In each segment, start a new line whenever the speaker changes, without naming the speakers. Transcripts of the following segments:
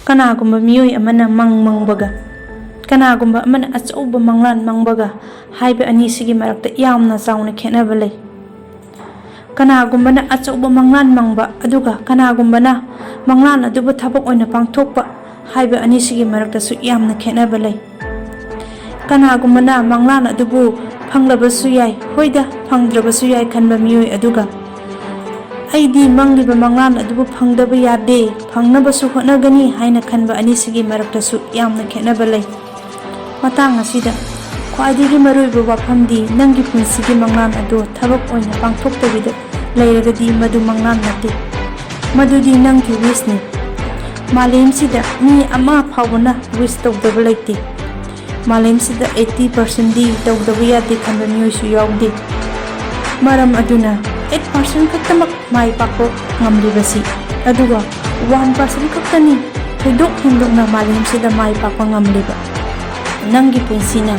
Kanagumba miyoi amana mangbaga kanagumba amana achouba manglan mangbaga haiba ani sigi marakta yamna chauna khenaba lei. Kanagumba na achouba manglan mangba aduga kanagumba na manglan aduba thabak oina pangthokpa haiba ani sigi marakta su yamna khenaba lei. Kanagumba na manglan adubu phanglabasu yai hoida phangdrabasu yai khanba miyoi aduga aidi mangliba manglan adubu phangdaba yade phangnabasu hotnagani haina khanba ani sigi marakta su yamna khenaba lei. Matang asida khwaidigi maruiba wafamdi nangi punsigi manglan adu thabak oina pangthoktabida leiragadi madu manglan nate madudi nangi wisni malem sida mi ama phawna wish tawdaba leite malem sida 80% di tawdaba yade khanba miyoi yawde maram aduna 8% khaktamak mai pakko ngamlibasi aduga 1% khaktani thidok hindokna malem sida mai pakko ngamliba nangi punsina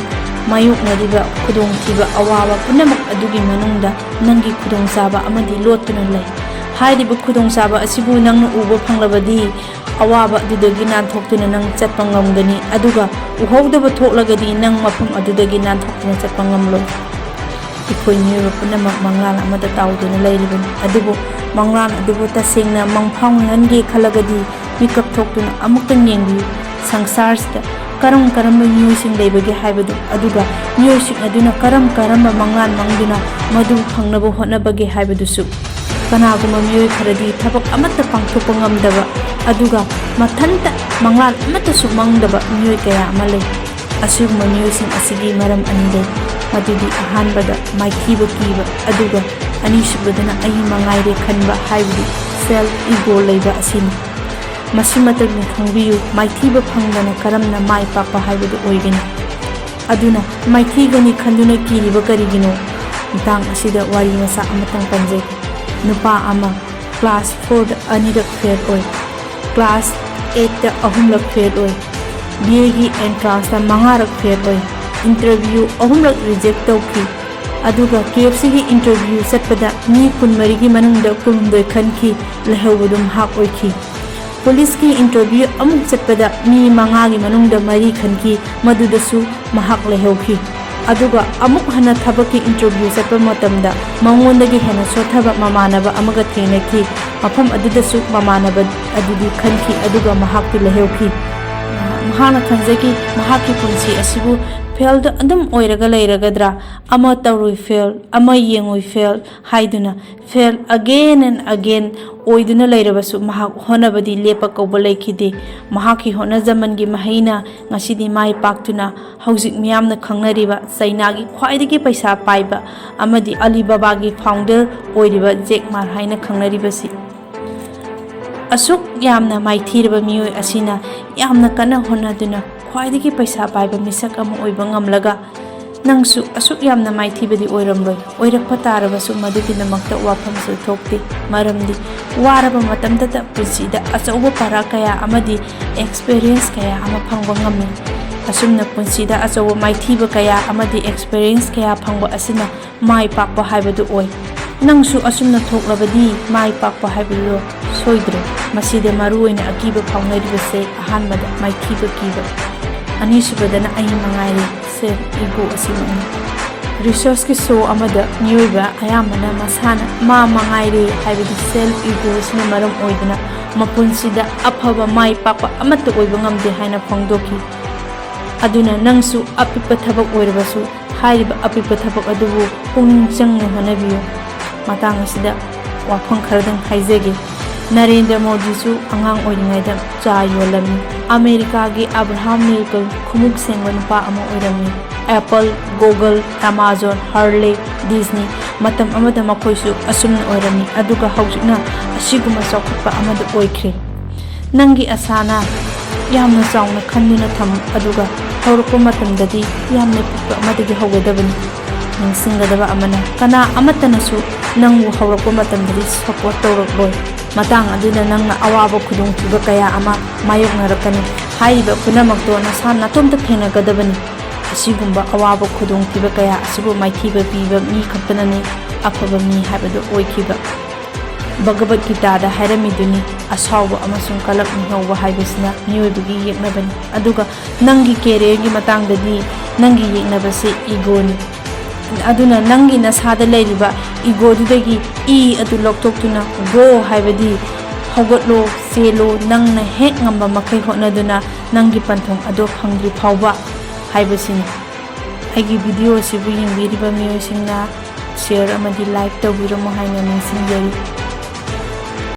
mayoknariba khudongthiba awawa punamak adugi manungda nangi khudongchaba amadi lottuna lei hairiba khudongchaba asibu nangna uba phanglabadi awaba adudagi nanthoktina nang chatpa ngamgani aduga uhodaba thoklagadi nang mafam adudagi nanthoktina chatpa ngamloi. Ikoi niba punamak manglan amada tawduna leiribani adubu manglan adubu tasengna mangphawnghange khalagadi mikap thoktuna amuktang yengbiyu sangsarsta karam miyoi leibage haibadu aduga miyoi aduna karam manglan mangduna madu phangnaba hotnabage haibadusu kanaguma miyoi kharadi thabak amata pangthokpa ngamdaba aduga mathanta manglan amata su mangdaba miyoi kaya ama lei. Asiguma miyoi asigi maram ani lei madudi ahanbada maithiba kiba aduga anisubadana ai mangaire khanba haibudi self ego leiba asini masimatagni khangbiyu maithiba phangdana karamna mai pakpa haibudu oigani aduna maithigani khanduna kiriba karigino mitang asida wari masa amatang panjai nupa ama class 4 da anirak fail oi class 8 da ahumlak fail oi BA gi entrance da mangarak fail oi interview ahumlak reject tawki aduga KFC gi interview satpada mi kunmari gi manungda kunundoi khanki lehawudum hak oiki police ki interview amuk chatpada mi mangagi manungda mari khanki madudasu mahak lehawki aduga amuk hana thabaki interview chatpa matamda mangondagi hena sothaba mamanaba amaga thenaki mafam adudasu mamanaba adudi khanki aduga mahakti lehawki mahana khanjaki mahaki punsi asibu fail da adam oiraga leiragadra ama tawrui fail ama yengoi fail haiduna fail again and again oiduna leirabasu mahak honabadi lepa kawba lekhide mahaki hona zaman gi mahaina ngasidi mai paktuna hauzik miyamna khangnariba China gi khwaidagi paisa paiba amadi Alibaba gi founder oiriba Jack Ma haina khangnaribasi asuk yamna maithirba miyoi asina yamna kana honaduna khwaidagi paisa paiba misak ama oiba ngamlaga nangsu asuk yamna maithibadi oiramloi oirakpa tarabasu madugidamakta wafamsu thokte maramdi waraba matamdada punsida achauba para kaya amadi experience kaya ama phangba ngammi asumna punsida achauba maithiba kaya amadi experience kaya phangba asina mai pakpa haibadu oi nangsu asumna thoklabadi mai pakpa haibadu soidre masida maruoina akiba phawnaribase ahanbada maithiba kiba anisubadana ai mangaire self ego asimani research ki show amada miyoi ayamana masana ma mangaire haibadi self ego sina maram oidana mapunsida aphaba mai pakpa amata oiba ngamde haina phangdoki aduna nangsu apipa thabak oirabasu haiba apipa thabak adubu pungning changna hanabiyo matang asida wafang kharadang haijege Narendra Modi su angang oiringaida cha yolami America gi Abraham Lincoln khumuk sengwa nupa ama oirami Apple Google Amazon Harley Disney matam amada makoisu asumna oirami aduga haujikna asiguma chawkhatpa amada oikhre nangi asana yamna chawna khanduna tham aduga hawrukpa matamdadi yamna pikpa amadagi hawgadabani ningsingadaba amana kana amatanasu nangbu hawrukpa matamdadi support tawrakboi matang aduna nangna awaba khudongthiba kaya ama mayoknarakani haiba punamakto nasa natomta thengnagadabani asigumba awaba khudongthiba kaya asibu maithiba piba mi khaptanani afaba mi haibadu oikhiba Bhagavad Gita da hairamiduni ꯑꯁꯥꯎꯕ ꯑꯃꯁꯨꯡ ꯀꯂꯛ ꯃꯤꯍꯧꯕ ꯍꯥꯏꯕꯁꯤꯅ ꯃꯤꯑꯣꯏꯕꯒꯤ ꯌꯦꯛꯅꯕꯅꯤ, ꯑꯗꯨꯒ ꯅꯪꯒꯤ ꯀꯦꯔꯤꯌꯔꯒꯤ ꯃꯇꯥꯡꯗꯗꯤ ꯅꯪꯒꯤ ꯌꯦꯛꯅꯕꯁꯤ ꯏꯒꯣꯅꯤ꯫ ꯑꯗꯨꯅ ꯅꯪꯒꯤ ꯅꯁꯥꯗ ꯂꯩꯔꯤꯕ ꯏꯒꯣꯗꯨꯗꯒꯤ ꯑꯗꯨ ꯂꯧꯊꯣꯛꯇꯨꯅ ꯒꯣ ꯍꯥꯏꯕꯗꯤ ꯍꯧꯒꯠꯂꯣ, ꯆꯦꯜꯂꯣ, ꯅꯪꯅ ꯍꯦꯛ ꯉꯝꯕ ꯃꯈꯩ ꯍꯣꯠꯅꯗꯨꯅ ꯅꯪꯒꯤ ꯄꯟꯊꯨꯡ ꯑꯗꯨ ꯐꯪꯗ꯭ꯔꯤ ꯐꯥꯎꯕ ꯍꯥꯏꯕꯁꯤꯅꯤ꯫ ꯑꯩꯒꯤ ꯚꯤꯗꯤꯑꯣ ꯑꯁꯤꯕꯨ ꯌꯦꯡꯕꯤꯔꯤꯕ ꯃꯤꯑꯣꯏꯁꯤꯡꯅ ꯁꯤꯌꯔ ꯑꯃꯗꯤ ꯂꯥꯏꯛ ꯇꯧꯕꯤꯔꯝꯃꯨ ꯍꯥꯏꯅ ꯅꯤꯡꯁꯤꯡꯖꯔꯤ꯫